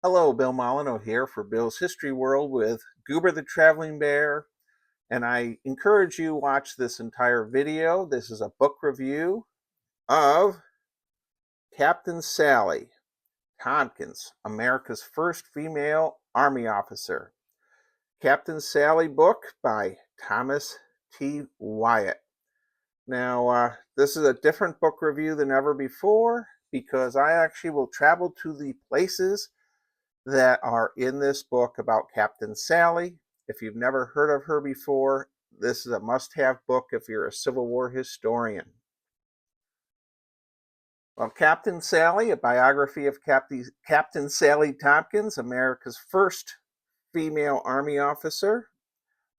Hello, Bill Molyneux here for Bill's History World with Goober the Traveling Bear, and I encourage you to watch this entire video. This is a book review of Captain Sally Tompkins, America's first female Army officer. Captain Sally book by Thomas T. Wiatt. Now, this is a different book review than ever before because I actually will travel to the places that are in this book about Captain Sally. If you've never heard of her before, this is a must-have book if you're a Civil War historian. Well, Captain Sally, a biography of Captain Sally Tompkins, America's first female Army officer,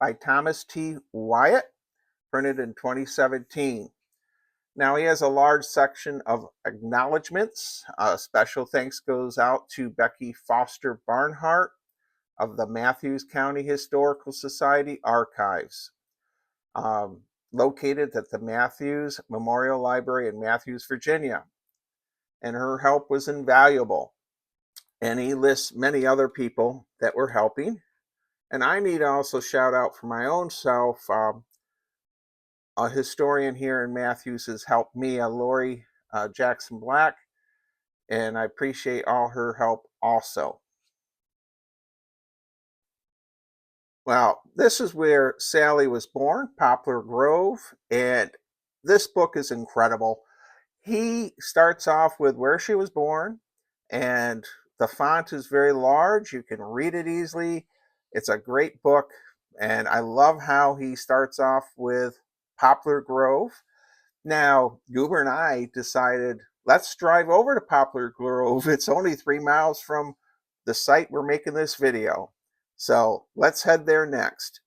by Thomas T. Wiatt, printed in 2017. Now, he has a large section of acknowledgments. Special thanks goes out to Becky Foster Barnhart of the Matthews County Historical Society Archives, located at the Matthews Memorial Library in Matthews, Virginia. And her help was invaluable. And he lists many other people that were helping. And I need to also shout out for my own self. A historian here in Matthews has helped me, Lori Jackson Black, and I appreciate all her help also. Well, this is where Sally was born, Poplar Grove, and this book is incredible. He starts off with where she was born, and the font is very large. You can read it easily. It's a great book, and I love how he starts off with Poplar Grove. Now, Goober and I decided, let's drive over to Poplar Grove. It's only 3 miles from the site we're making this video. So let's head there next.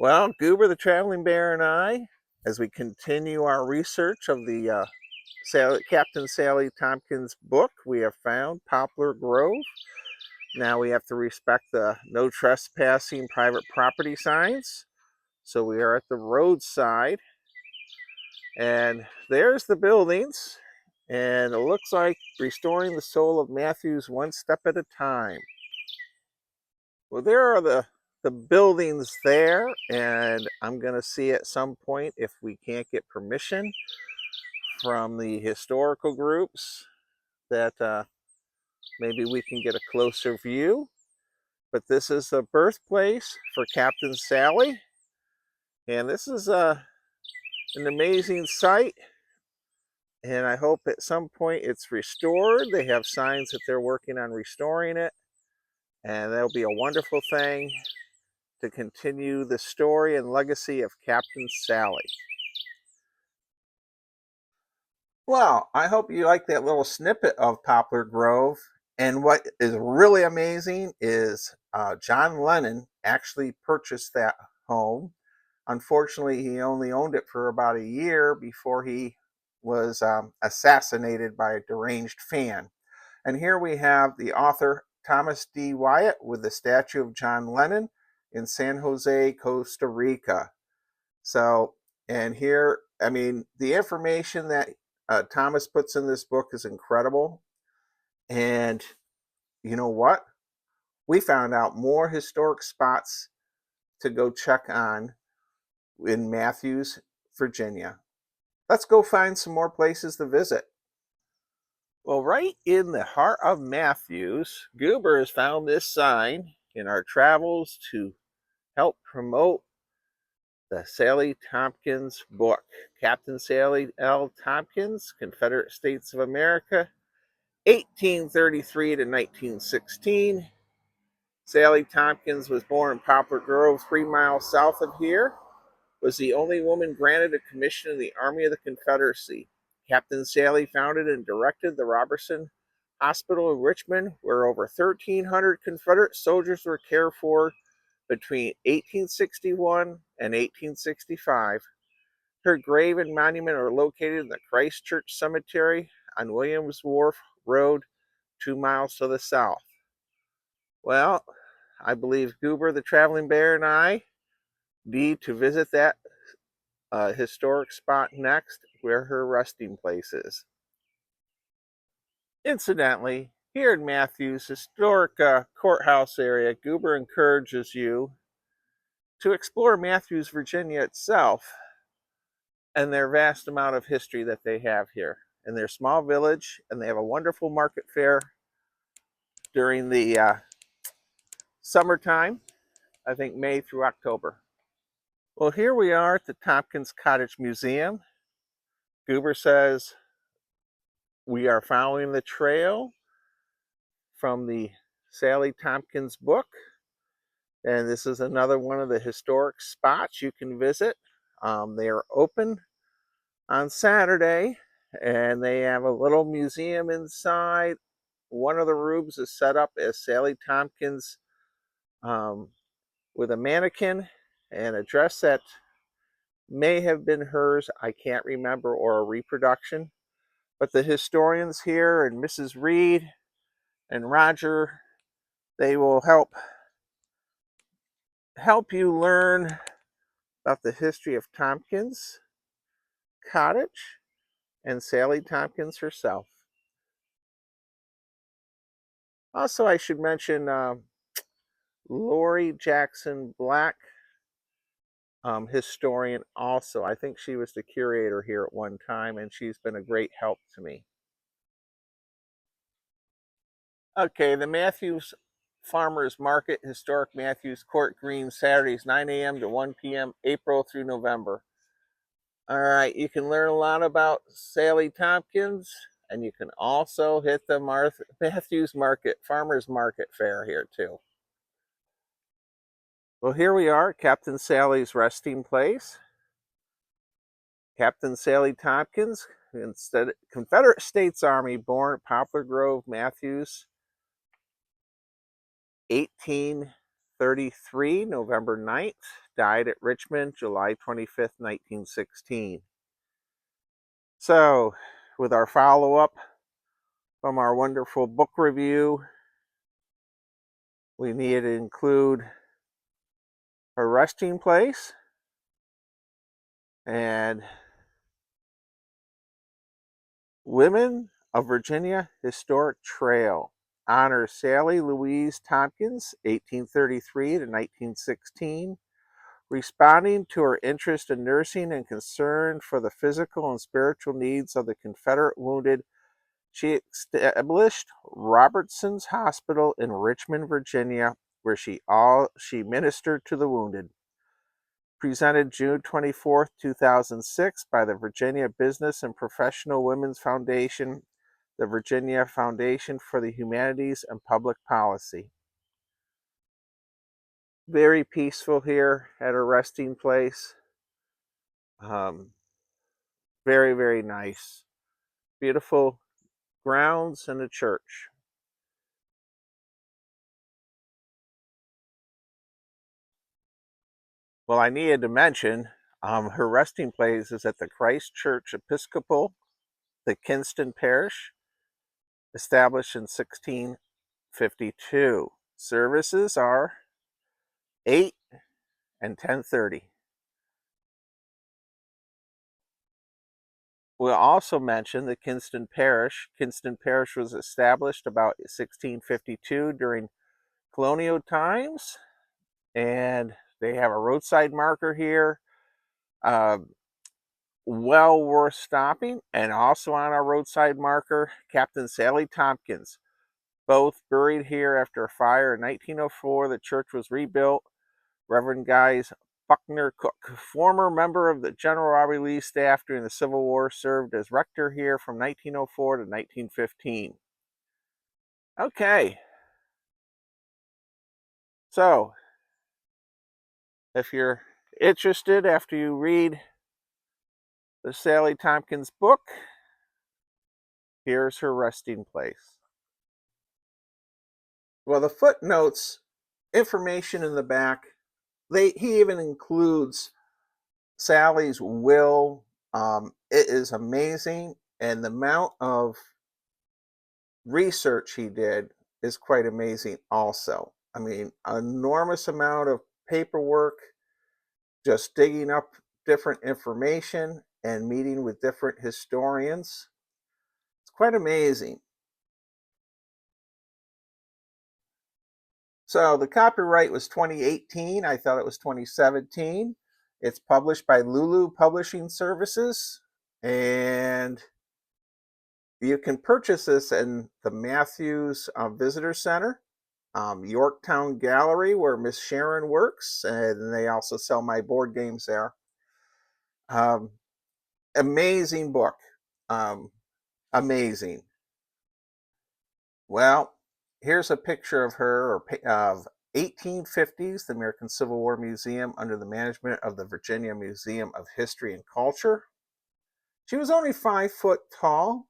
Well, Goober the Traveling Bear and I, as we continue our research of the Captain Sally Tompkins book, we have found Poplar Grove. Now we have to respect the no trespassing private property signs. So we are at the roadside, and there's the buildings, and it looks like restoring the soul of Matthews one step at a time. Well, there are the buildings there, and I'm going to see at some point if we can't get permission from the historical groups that maybe we can get a closer view. But this is the birthplace for Captain Sally, and this is an amazing site, and I hope at some point it's restored. They have signs that they're working on restoring it, and that'll be a wonderful thing to continue the story and legacy of Captain Sally. Well, I hope you like that little snippet of Poplar Grove. And what is really amazing is John Lennon actually purchased that home. Unfortunately, he only owned it for about a year before he was assassinated by a deranged fan. And here we have the author Thomas D. Wiatt with the statue of John Lennon in San Jose, Costa Rica. So, and here, I mean, the information that Thomas puts in this book is incredible. And you know what? We found out more historic spots to go check on in Matthews, Virginia. Let's go find some more places to visit. Well, right in the heart of Matthews, Goober has found this sign in our travels to help promote the Sally Tompkins book. Captain Sally L. Tompkins, Confederate States of America, 1833 to 1916. Sally Tompkins was born in Poplar Grove, 3 miles south of here. Was the only woman granted a commission in the Army of the Confederacy. Captain Sally founded and directed the Robertson Hospital in Richmond, where over 1,300 Confederate soldiers were cared for between 1861 and 1865. Her grave and monument are located in the Christ Church Cemetery on Williams Wharf Road, 2 miles to the south. Well, I believe Goober the Traveling Bear and I need to visit that historic spot next, where her resting place is. Incidentally, here in Matthews historic courthouse area, Goober encourages you to explore Matthews, Virginia itself and their vast amount of history that they have here in their small village. And they have a wonderful market fair during the summertime, I think May through October. Well, here we are at the Tompkins Cottage Museum. Goober says we are following the trail from the Sally Tompkins book. And this is another one of the historic spots you can visit. They are open on Saturday and they have a little museum inside. One of the rooms is set up as Sally Tompkins um, with a mannequin and a dress that may have been hers, I can't remember, or a reproduction. But the historians here and Mrs. Reed and Roger, they will help you learn about the history of Tompkins Cottage and Sally Tompkins herself. Also, I should mention Lori Jackson Black, historian also. I think she was the curator here at one time, and she's been a great help to me. Okay, the Matthews Farmers Market, Historic Matthews Court Green, Saturdays 9 a.m. to 1 p.m., April through November. All right, you can learn a lot about Sally Tompkins, and you can also hit the Matthews Market, Farmers Market Fair here too. Well, here we are, Captain Sally's resting place. Captain Sally Tompkins, Confederate States Army, born at Poplar Grove, Matthews, 1833, November 9th, died at Richmond, July 25th, 1916. So, with our follow-up from our wonderful book review, we need to include her resting place and Women of Virginia Historic Trail honors Sally Louise Tompkins, 1833 to 1916. Responding to her interest in nursing and concern for the physical and spiritual needs of the Confederate wounded, she established Robertson's Hospital in Richmond, Virginia, where she ministered to the wounded. Presented June 24, 2006 by the Virginia Business and Professional Women's Foundation, the Virginia Foundation for the Humanities and Public Policy. Very peaceful here at a resting place. Very, very nice. Beautiful grounds and a church. Well, I needed to mention her resting place is at the Christ Church Episcopal, the Kinston Parish, established in 1652. Services are 8 and 10:30. We'll also mention the Kinston Parish. Kinston Parish was established about 1652 during colonial times, and they have a roadside marker here. Well worth stopping, and also on our roadside marker, Captain Sally Tompkins, both buried here after a fire in 1904. The church was rebuilt. Reverend Guys Buckner Cook, former member of the General Robert Lee staff during the Civil War, served as rector here from 1904 to 1915. Okay, so if you're interested after you read the Sally Tompkins book, here's her resting place. Well, the footnotes, information in the back, he even includes Sally's will. It is amazing, and the amount of research he did is quite amazing also. I mean, enormous amount of paperwork, just digging up different information and meeting with different historians. It's quite amazing. So the copyright was 2018. I thought it was 2017. It's published by Lulu Publishing Services, and you can purchase this in the Matthews Visitor Center, Yorktown Gallery, where Miss Sharon works, and they also sell my board games there. Um, Amazing book. Um, Amazing. Well, here's a picture of her of 1850s, the American Civil War Museum under the management of the Virginia Museum of History and Culture. She was only 5 foot tall.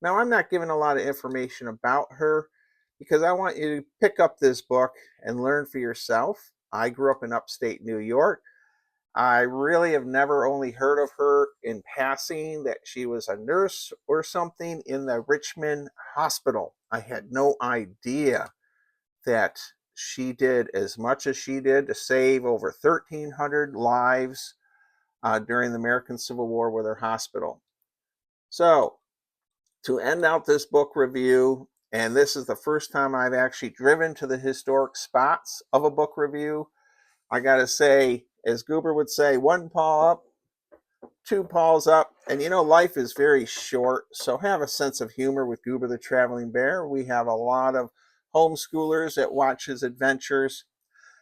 Now, I'm not giving a lot of information about her because I want you to pick up this book and learn for yourself. I grew up in upstate New York. I really have never only heard of her in passing that she was a nurse or something in the Richmond hospital. I had no idea that she did as much as she did to save over 1,300 lives during the American Civil War with her hospital. So, to end out this book review, and this is the first time I've actually driven to the historic spots of a book review, I gotta say, as Goober would say, one paw up, two paws up. And you know, life is very short, so have a sense of humor with Goober the Traveling Bear. We have a lot of homeschoolers that watch his adventures.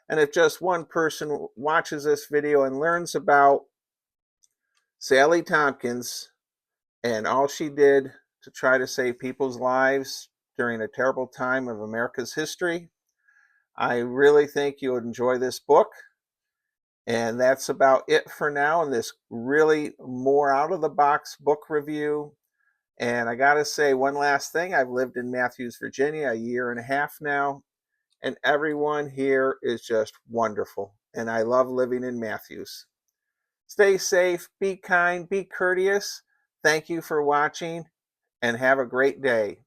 And if just one person watches this video and learns about Sally Tompkins and all she did to try to save people's lives during a terrible time of America's history, I really think you'll enjoy this book. And that's about it for now in this really more out of the box book review. And I got to say one last thing. I've lived in Matthews, Virginia a year and a half now, and everyone here is just wonderful. And I love living in Matthews. Stay safe, be kind, be courteous. Thank you for watching, and have a great day.